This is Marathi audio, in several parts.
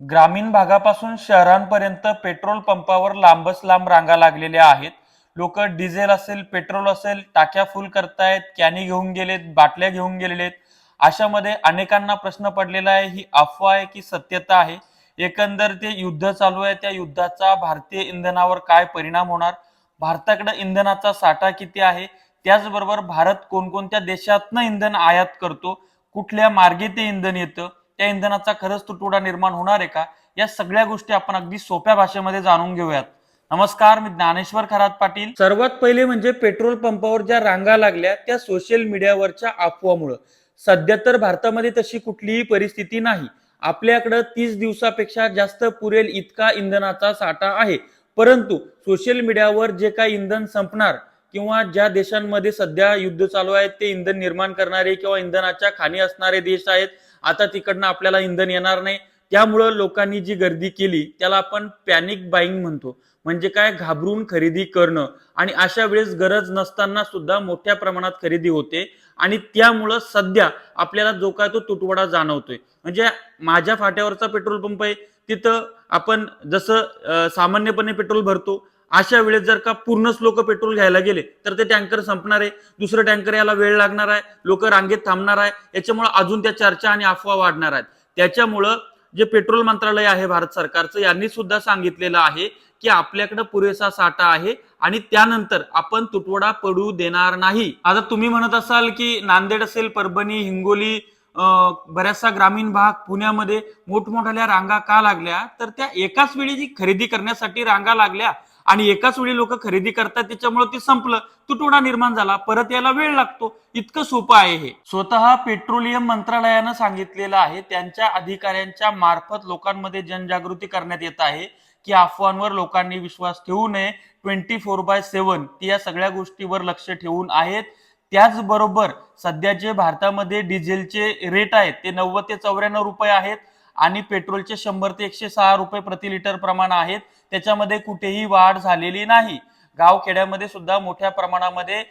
ग्रामीण भागापासून शहरांपर्यंत पेट्रोल पंपावर लांबच लांब रांगा लागलेल्या आहेत. लोक डिझेल असेल, पेट्रोल असेल, टाक्या फुल करतायत, कॅनी घेऊन गेलेत, बाटल्या घेऊन गेलेले आहेत. अशामध्ये अनेकांना प्रश्न पडलेला आहे, ही अफवा आहे की सत्यता आहे? एकंदर ते युद्ध चालू आहे, त्या युद्धाचा भारतीय इंधनावर काय परिणाम होणार? भारताकडे इंधनाचा साठा किती आहे? त्याचबरोबर भारत कोणकोणत्या देशातनं इंधन आयात करतो? कुठल्या मार्गे ते इंधन येतं? त्या इंधनाचा खरंच तुटवडा निर्माण होणार आहे का? या सगळ्या गोष्टी आपण अगदी सोप्या भाषेमध्ये जाणून घेऊयात. नमस्कार, मी ज्ञानेश्वर खरात पाटील. सर्वात पहिले म्हणजे पेट्रोल पंपावर ज्या रांगा लागल्या त्या सोशल मीडियावरच्या अफवामुळे. सध्या तर भारतामध्ये तशी कुठलीही परिस्थिती नाही. आपल्याकडे 30 दिवसापेक्षा जास्त पुरेल इतका इंधनाचा साठा आहे. परंतु सोशल मीडियावर जे काही इंधन संपणार किंवा ज्या देशांमध्ये सध्या युद्ध चालू आहे ते इंधन निर्माण करणारे किंवा इंधनाच्या खाणी असणारे देश आहेत, आता तिकडनं आपल्याला इंधन येणार नाही, त्यामुळं लोकांनी जी गर्दी केली त्याला आपण पॅनिक बाईंग म्हणतो. म्हणजे काय, घाबरून खरेदी करणं. आणि अशा वेळेस गरज नसताना सुद्धा मोठ्या प्रमाणात खरेदी होते आणि त्यामुळं सध्या आपल्याला जो काय तो तुटवडा जाणवतोय. म्हणजे माझ्या फाट्यावरचा पेट्रोल पंप आहे, तिथं आपण जसं सामान्यपणे पेट्रोल भरतो, अशा वेळेस जर का पूर्णच लोक पेट्रोल घ्यायला गेले तर ते टँकर संपणार आहे, दुसरं टँकर यायला वेळ लागणार आहे, लोक रांगेत थांबणार आहे, याच्यामुळे अजून त्या चर्चा आणि अफवा वाढणार आहेत. त्याच्यामुळं जे पेट्रोल मंत्रालय आहे भारत सरकारचं, यांनी सुद्धा सांगितलेलं आहे की आपल्याकडे पुरेसा साठा आहे आणि त्यानंतर आपण तुटवडा पडू देणार नाही. आता तुम्ही म्हणत असाल की नांदेड असेल, परभणी, हिंगोली, बऱ्याचशा ग्रामीण भाग, पुण्यामध्ये मोठमोठ्या रांगा का लागल्या? तर त्या एकाच वेळी जी खरेदी करण्यासाठी रांगा लागल्या आणि एकाच वेळी लोक खरेदी करतात, त्याच्यामुळे ते संपलं, तुटवडा निर्माण झाला, परत यायला वेळ लागतो. इतकं सोपं आहे हे. स्वतः पेट्रोलियम मंत्रालयानं सांगितलेलं आहे, त्यांच्या अधिकाऱ्यांच्या मार्फत लोकांमध्ये जनजागृती करण्यात येत आहे की अफवांवर लोकांनी विश्वास ठेवू नये. 24/7 ती या सगळ्या गोष्टीवर लक्ष ठेवून आहेत. त्याचबरोबर सध्या जे भारतामध्ये डिझेलचे रेट आहेत ते 90 ते 94 रुपये आहेत आणि पेट्रोलचे 100 ते 106 रुपये प्रति लिटर प्रमाण आहेत. त्याच्यामध्ये कुठेही वाढ झालेली नाही. गावखेड्यामध्ये सुद्धा मोठ्या प्रमाणामध्ये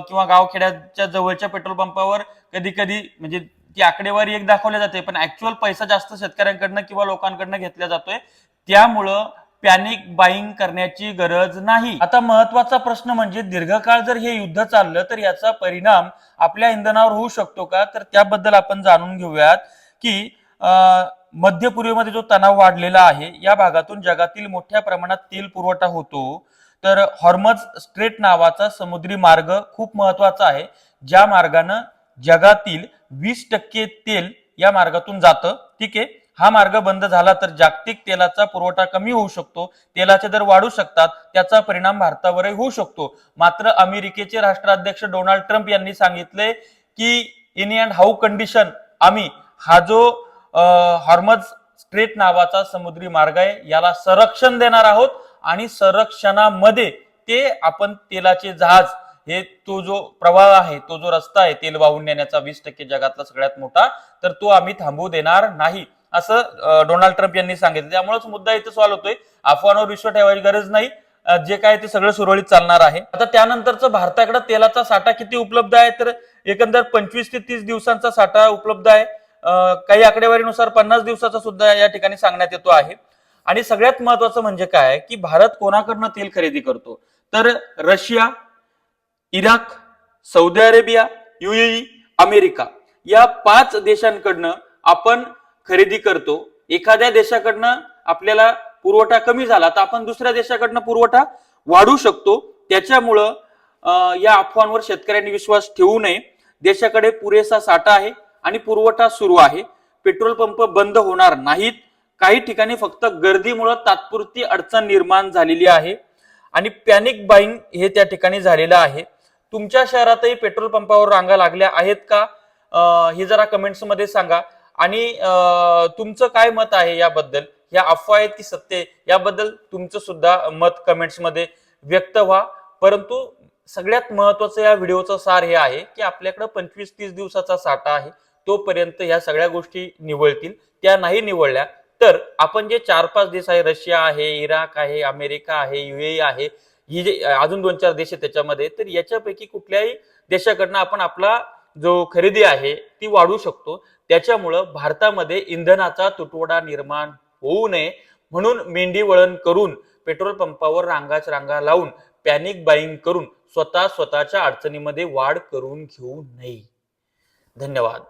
किंवा गावखेड्याच्या जवळच्या पेट्रोल पंपावर कधी कधी म्हणजे ती आकडेवारी एक दाखवल्या जाते, पण ऍक्च्युअल पैसा जास्त शेतकऱ्यांकडनं किंवा लोकांकडनं घेतला जातोय. त्यामुळं पॅनिक बाईंग करण्याची गरज नाही. आता महत्वाचा प्रश्न म्हणजे दीर्घकाळ जर हे युद्ध चाललं तर याचा परिणाम आपल्या इंधनावर होऊ शकतो का? तर त्याबद्दल आपण जाणून घेऊयात की मध्य पूर्वेमध्ये जो तणाव वाढलेला आहे, या भागातून जगातील मोठ्या प्रमाणात तेल पुरवठा होतो. तर हॉर्मझ स्ट्रेट नावाचा समुद्री मार्ग खूप महत्वाचा आहे, ज्या मार्गाने जगातील 20% तेल या मार्गातून जातं. ठीक आहे, हा मार्ग बंद झाला तर जागतिक तेलाचा पुरवठा कमी होऊ शकतो, तेलाचे दर वाढू शकतात, त्याचा परिणाम भारतावरही होऊ शकतो. मात्र अमेरिकेचे राष्ट्राध्यक्ष डोनाल्ड ट्रम्प यांनी सांगितले की इन अँड हाऊ कंडिशन आम्ही हा जो हॉर्मझ स्ट्रेट नावाचा समुद्री मार्ग आहे याला संरक्षण देणार आहोत आणि संरक्षणामध्ये ते आपण तेलाचे जहाज, हे तो जो प्रवाह आहे, तो जो रस्ता आहे तेल वाहून नेण्याचा 20% जगातला सगळ्यात मोठा, तर तो आम्ही थांबवू देणार नाही, असं डोनाल्ड ट्रम्प यांनी सांगितलं. त्यामुळेच मुद्दा इथे सॉल्व्ह होतोय, अफवांवर विश्वास ठेवायची गरज नाही, जे काय ते सगळं सुरळीत चालणार आहे. आता त्यानंतरचं भारताकडे तेलाचा साठा किती उपलब्ध आहे? तर एकंदर 25 ते 30 दिवसांचा साठा उपलब्ध आहे. काही आकडेवारीनुसार 50 दिवसाचा सुद्धा या ठिकाणी सांगण्यात येतो आहे. आणि सगळ्यात महत्वाचं म्हणजे काय की भारत कोणाकडनं तेल खरेदी करतो? तर Russia, Iraq, Saudi Arabia, UAE, America या 5 देशांकडनं आपण खरेदी करतो. एखाद्या देशाकडनं आपल्याला पुरवठा कमी झाला तर आपण दुसऱ्या देशाकडनं पुरवठा वाढवू शकतो. त्याच्यामुळं या अफवांवर शेतकऱ्यांनी विश्वास ठेवू नये. देशाकडे पुरेसा साठा आहे आणि पुरवठा सुरू आहे. पेट्रोल पंप बंद होणार नाहीत. काही ठिकाणी फक्त गर्दीमुळे तात्पुरती अडचण निर्माण झालेली आहे आणि पॅनिक बाईंग हे त्या ठिकाणी झालेलं आहे. तुमच्या शहरातही पेट्रोल पंपावर रांगा लागल्या आहेत का? हे जरा कमेंट्स मध्ये सांगा. आणि तुमचं काय मत आहे याबद्दल? या अफवा आहेत की सत्य, याबद्दल तुमचं सुद्धा मत कमेंट्स मध्ये व्यक्त व्हा. परंतु सगळ्यात महत्वाचं या व्हिडिओचं सार हे आहे की आपल्याकडे 25-30 दिवसाचा साठा आहे, तोपर्यंत ह्या सगळ्या गोष्टी निवळतील. त्या नाही निवळल्या तर आपण जे 4-5 देश आहे, रशिया आहे, इराक आहे, अमेरिका आहे, युएई आहे, ही जे अजून 2-4 देश आहेत त्याच्यामध्ये, तर याच्यापैकी कुठल्याही देशाकडनं आपण आपला जो खरेदी आहे ती वाढवू शकतो. त्याच्यामुळं भारतामध्ये इंधनाचा तुटवडा निर्माण होऊ नये म्हणून मेंढी वळण करून पेट्रोल पंपावर रांगा लावून पॅनिक बाईंग करून स्वतःच्या अडचणीमध्ये वाढ करून घेऊ नये. धन्यवाद.